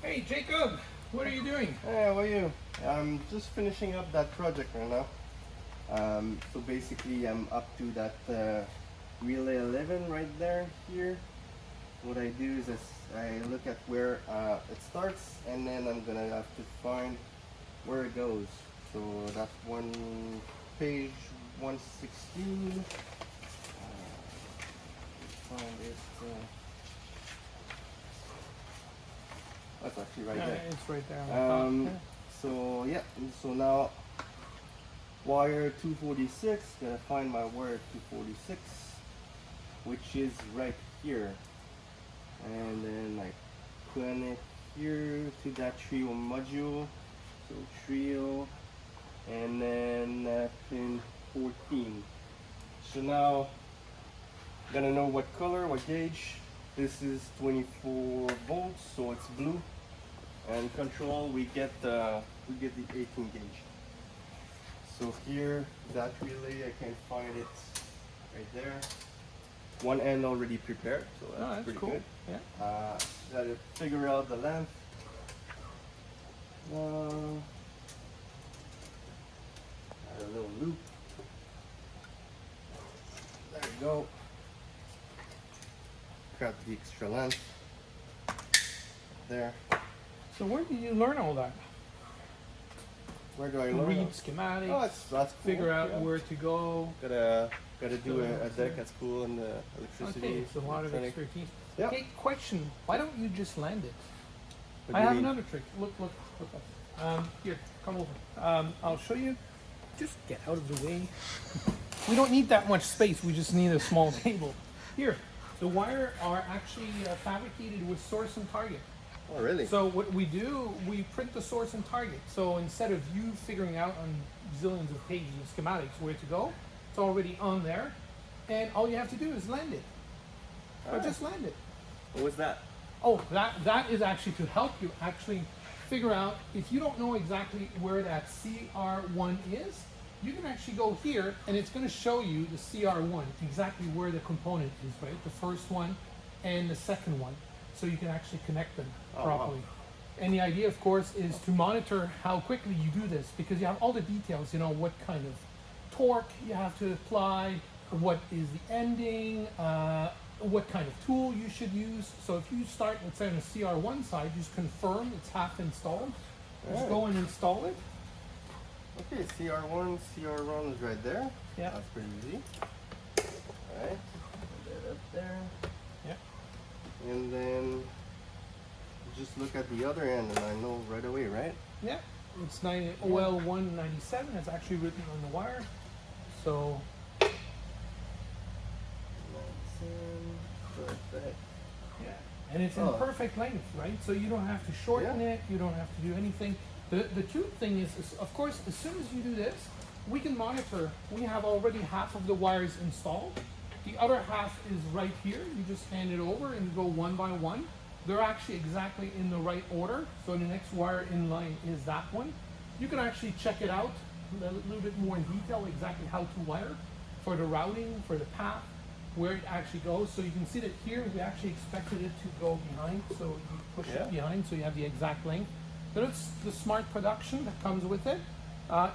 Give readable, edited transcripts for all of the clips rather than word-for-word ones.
Hey Jacob, what are you doing? Hey, how are you? I'm just finishing up that project right now. So basically I'm up to that relay 11 right there here. What I do is I look at where it starts, and then I'm gonna have to find where it goes. So that's page 116. Find it. That's actually right there. It's right there on the top. So yeah, so now wire 246, gonna find my wire 246, which is right here, and then I connect here to that trio module, so trio, and then pin 14. So now gonna know what color, what gauge. This is 24 volts, so it's blue. And control, we get the 18 gauge. So here, that relay, I can find it right there. One end already prepared, so that's pretty cool. good. Yeah. Gotta figure out the length. Add a little loop. There you go. Got the extra length there. So where did you learn all that? Where do I learn? Read schematics. Oh, that's cool. Figure out where to go. Gotta do a deck at school and electricity. Okay, so a lot of expertise. Yep. Okay, question. Why don't you just land it? What I do you have mean? another trick. Look. Here, come over. I'll show you. Just get out of the way. We don't need that much space. We just need a small table. Here, the wire are actually fabricated with source and target. Oh, really? So what we do, we print the source and target. So instead of you figuring out on zillions of pages of schematics where to go, it's already on there. And all you have to do is land it. Or just land it. What was that? Oh, that is actually to help you actually figure out, if you don't know exactly where that CR1 is, you can actually go here and it's going to show you the CR1, exactly where the component is, right? The first one and the second one. So you can actually connect them properly. Wow. And the idea, of course, is to monitor how quickly you do this, because you have all the details, you know, what kind of torque you have to apply, what is the ending, what kind of tool you should use. So if you start, let's say on the CR1 side, just confirm it's half installed. Just go and install it. Okay, CR1 is right there. Yeah. That's pretty easy. Alright, put that up there. Yeah. And then just look at the other end and I know right away, right? Yeah, it's OL197. It's actually written on the wire. So perfect. Yeah, and it's in perfect length, right? So you don't have to shorten it. You don't have to do anything. The cute thing is, of course, as soon as you do this, we can monitor. We have already half of the wires installed. The other half is right here. You just hand it over and go one by one. They're actually exactly in the right order. So the next wire in line is that one. You can actually check it out a little bit more in detail, exactly how to wire for the routing, for the path, where it actually goes. So you can see that here we actually expected it to go behind. So you push it behind so you have the exact length. But it's the smart production that comes with it.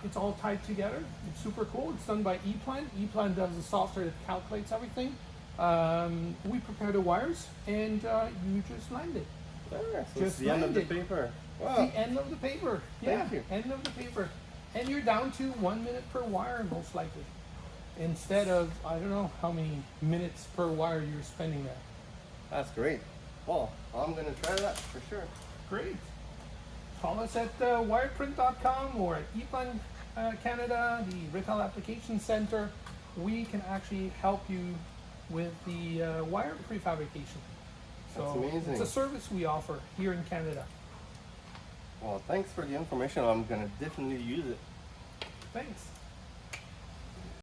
It's all tied together. It's super cool. It's done by EPLAN. EPLAN does the software that calculates everything. We prepare the wires and you just land it. So it's the end of the paper. Wow. The end of the paper. Thank you. End of the paper. And you're down to 1 minute per wire most likely. Instead of, I don't know how many minutes per wire you're spending there. That's great. Well, I'm going to try that for sure. Great. Call us at wireprint.com or at EPLAN Canada, the Rittal Application Center. We can actually help you with the wire prefabrication. So that's amazing. It's a service we offer here in Canada. Well, thanks for the information. I'm going to definitely use it. Thanks.